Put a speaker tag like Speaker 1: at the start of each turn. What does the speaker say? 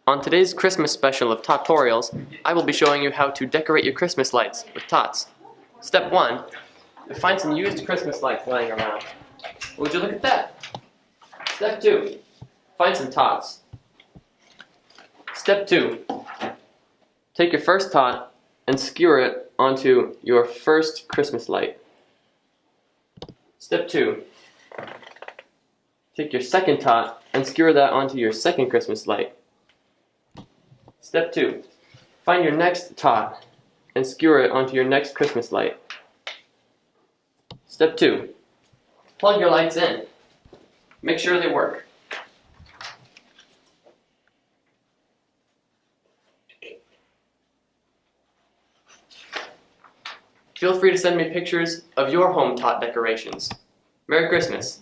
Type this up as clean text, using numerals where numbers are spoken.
Speaker 1: On today's Christmas special of Totorials, I will be showing you how to decorate your Christmas lights with tots. Step 1. Find some used Christmas lights lying around. Would you look at that? Step 2. Find some tots. Step 2. Take your first tot and skewer it onto your first Christmas light. Step 2. Take your second tot and skewer that onto your second Christmas light. Step 2. Find your next tot and skewer it onto your next Christmas light. Step 2. Plug your lights in. Make sure they work. Feel free to send me pictures of your home tot decorations. Merry Christmas!